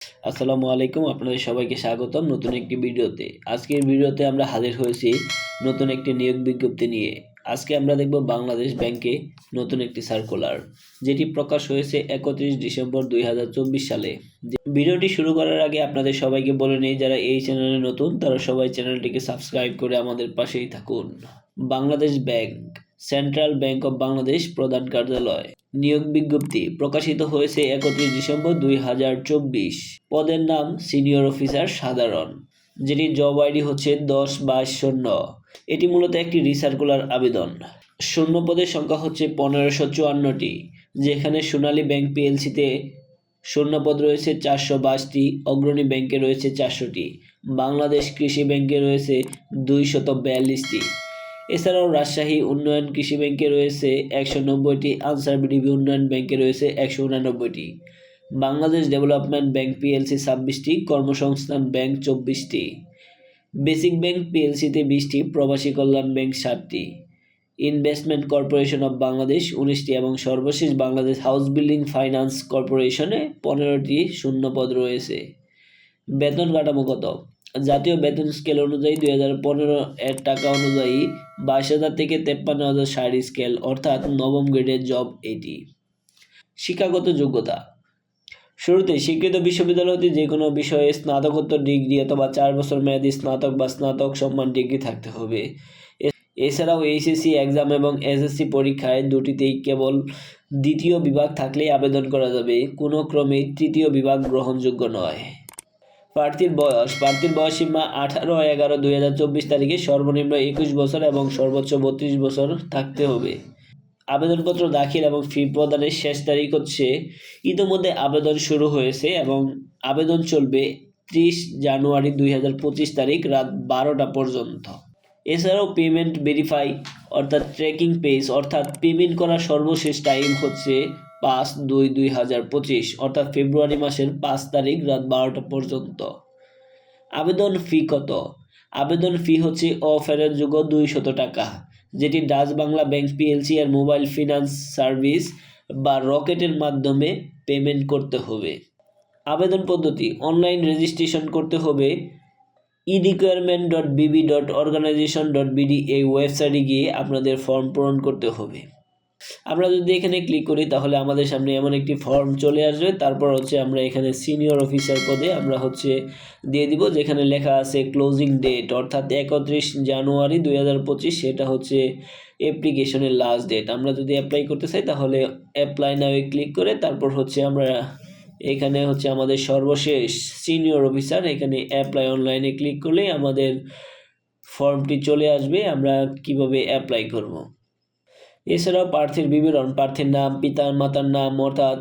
আসসালামু আলাইকুম, আপনাদের সবাইকে স্বাগতম নতুন একটি ভিডিওতে। আজকের ভিডিওতে আমরা হাজির হয়েছি নতুন একটি নিয়োগ বিজ্ঞপ্তি নিয়ে। আজকে আমরা দেখব বাংলাদেশ ব্যাংকে নতুন একটি সার্কুলার, যেটি প্রকাশ হয়েছে 31 ডিসেম্বর 2024 সালে। ভিডিওটি শুরু করার আগে আপনাদের সবাইকে বলে নেই, যারা এই চ্যানেলে নতুন তারা সবাই চ্যানেলটিকে সাবস্ক্রাইব করে আমাদের পাশেই থাকুন। Bangladesh bank, central bank of Bangladesh প্রধান কার্যালয়। নিয়োগ বিজ্ঞপ্তি প্রকাশিত হয়েছে 31 ডিসেম্বর 2024। পদের নাম সিনিয়র অফিসার সাধারণ, যেটি জব আইডি হচ্ছে 10/22-0। এটি মূলত একটি রিসার্কুলার আবেদন। শূন্য পদের সংখ্যা হচ্ছে 1554টি, যেখানে সোনালী ব্যাংক পিএলসিতে শূন্য পদ রয়েছে 422টি, অগ্রণী ব্যাংকে রয়েছে 400টি, বাংলাদেশ কৃষি ব্যাংকে রয়েছে 242টি। এছাড়াও রাজশাহী উন্নয়ন কৃষি ব্যাংকে রয়েছে 190টি, আনসার বিডিবি উন্নয়ন ব্যাংকে রয়েছে 189টি, বাংলাদেশ ডেভেলপমেন্ট ব্যাংক পিএলসি 26টি, কর্মসংস্থান ব্যাংক 24টি, বেসিক ব্যাংক পিএলসিতে 20টি, প্রবাসী কল্যাণ ব্যাংক 7টি, ইনভেস্টমেন্ট কর্পোরেশন অব বাংলাদেশ 19টি এবং সর্বশেষ বাংলাদেশ হাউস বিল্ডিং ফাইন্যান্স কর্পোরেশনে 15টি শূন্য পদ রয়েছে। বেতন কাঠামো কত? জাতীয় বেতন স্কেল অনুযায়ী 2015 এর টাকা অনুযায়ী 22,000 থেকে 53,060 স্কেল, অর্থাৎ নবম গ্রেডের জব এটি। শিক্ষাগত যোগ্যতা, শুরুতে স্বীকৃত বিশ্ববিদ্যালয় হতে যে কোনো বিষয়ে স্নাতকোত্তর ডিগ্রি অথবা 4 বছর মেয়াদী স্নাতক বা স্নাতক সম্মান ডিগ্রি থাকতে হবে। এছাড়াও এইচএসসি এক্সাম এবং এসএসসি পরীক্ষায় দুটিতেই কেবল দ্বিতীয় বিভাগ থাকলেই আবেদন করা যাবে, কোনো ক্রমেই তৃতীয় বিভাগ গ্রহণযোগ্য নয়। প্রার্থীর বয়স সীমা 18/11/2024 তারিখে সর্বনিম্ন 21 বছর এবং সর্বোচ্চ 32 বছর থাকতে হবে। আবেদনপত্র দাখিল এবং ফি প্রদানের শেষ তারিখ হচ্ছে, ইতিমধ্যে আবেদন শুরু হয়েছে এবং আবেদন চলবে 30 জানুয়ারি 2025 তারিখ রাত 12টা পর্যন্ত। এছাড়াও পেমেন্ট ভেরিফাই অর্থাৎ ট্র্যাকিং পেজ অর্থাৎ পেমেন্ট করার সর্বশেষ টাইম হচ্ছে 5/2/2025 অর্থাৎ ফেব্রুয়ারি মাসের 5 তারিখ রাত 12টা পর্যন্ত। আবেদন ফি কত? আবেদন ফি হচ্ছে অফেরতযোগ্য 200 টাকা, যেটি ডাচ বাংলা ব্যাংক পিএলসি এর মোবাইল ফিনান্স সার্ভিস বা রকেটের মাধ্যমে পেমেন্ট করতে হবে। আবেদন পদ্ধতি, অনলাইন রেজিস্ট্রেশন করতে হবে erequirement.bb.organization.bd এই ওয়েবসাইটে গিয়ে আপনাদের ফর্ম পূরণ করতে হবে। আমরা যদি এখানে ক্লিক করি তাহলে আমাদের সামনে এমন একটি ফর্ম চলে আসবে। তারপর হচ্ছে আমরা এখানে সিনিয়র অফিসার পদে আমরা হচ্ছে দিয়ে দিব, যেখানে লেখা আছে ক্লোজিং ডেট অর্থাৎ 31 জানুয়ারি 2025, সেটা হচ্ছে অ্যাপ্লিকেশনের লাস্ট ডেট। আমরা যদি অ্যাপ্লাই করতে চাই তাহলে অ্যাপ্লাই নাও ক্লিক করে তারপর হচ্ছে আমরা এখানে হচ্ছে আমাদের সর্বশেষ সিনিয়র অফিসার, এখানে অ্যাপ্লাই অনলাইনে ক্লিক করলেই আমাদের ফর্মটি চলে আসবে। আমরা কিভাবে অ্যাপ্লাই করব। এছাড়াও প্রার্থীর বিবরণ, প্রার্থীর নাম, পিতার মাতার নাম অর্থাৎ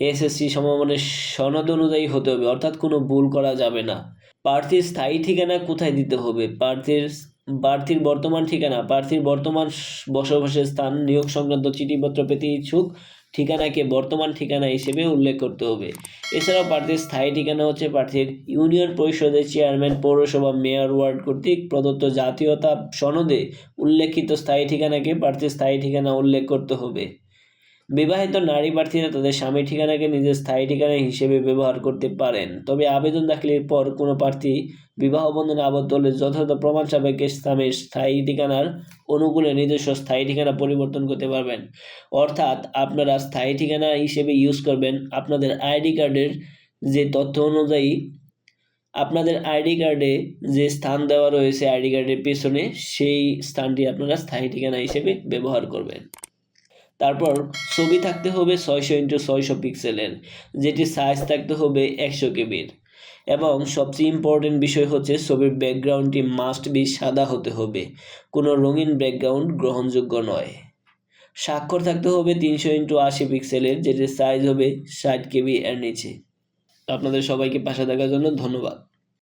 এসএসসি সমমানের সনদ অনুযায়ী হতে হবে, অর্থাৎ কোনো ভুল করা যাবে না। প্রার্থীর স্থায়ী ঠিকানা কোথায় দিতে হবে? প্রার্থীর বর্তমান ঠিকানা, প্রার্থীর বর্তমান বসবাসের স্থান, নিয়োগ সংক্রান্ত চিঠিপত্র পেতে ইচ্ছুক ঠিকানাকে বর্তমান ঠিকানা হিসেবে উল্লেখ করতে হবে। এছাড়াও প্রার্থীর স্থায়ী ঠিকানা হচ্ছে প্রার্থীর ইউনিয়ন পরিষদের চেয়ারম্যান, পৌরসভা, মেয়র, ওয়ার্ড কর্তৃক প্রদত্ত জাতীয়তা সনদে উল্লেখিত স্থায়ী ঠিকানাকে প্রার্থীর স্থায়ী ঠিকানা উল্লেখ করতে হবে। বিবাহিত নারী প্রার্থীরা তাদের স্বামীর ঠিকানাকে নিজের স্থায়ী ঠিকানা হিসেবে ব্যবহার করতে পারেন, তবে আবেদন দাখিলের পর কোনো প্রার্থী বিবাহ বন্ধনে আবদ্ধ হলে যথাযথ প্রমাণ সাপেক্ষে স্বামীর স্থায়ী ঠিকানার অনুকূলে নিজস্ব স্থায়ী ঠিকানা পরিবর্তন করতে পারবেন। অর্থাৎ আপনারা স্থায়ী ঠিকানা হিসেবে ইউজ করবেন আপনাদের আইডি কার্ডের যে তথ্য অনুযায়ী, আপনাদের আইডি কার্ডে যে স্থান দেওয়া রয়েছে আইডি কার্ডের পেছনে, সেই স্থানটি আপনারা স্থায়ী ঠিকানা হিসেবে ব্যবহার করবেন। তারপর ছবি থাকতে হবে 600x600 পিক্সেলের, যেটি সাইজ থাকতে হবে 100 কেবির, এবং সবচেয়ে ইম্পর্টেন্ট বিষয় হচ্ছে ছবির ব্যাকগ্রাউন্ডটি মাস্ট বি সাদা হতে হবে, কোনো রঙিন ব্যাকগ্রাউন্ড গ্রহণযোগ্য নয়। স্বাক্ষর থাকতে হবে 300x80 পিক্সেলের, যেটির সাইজ হবে 60 কেবি এর নিচে। আপনাদের সবাইকে পাশে থাকার জন্য ধন্যবাদ।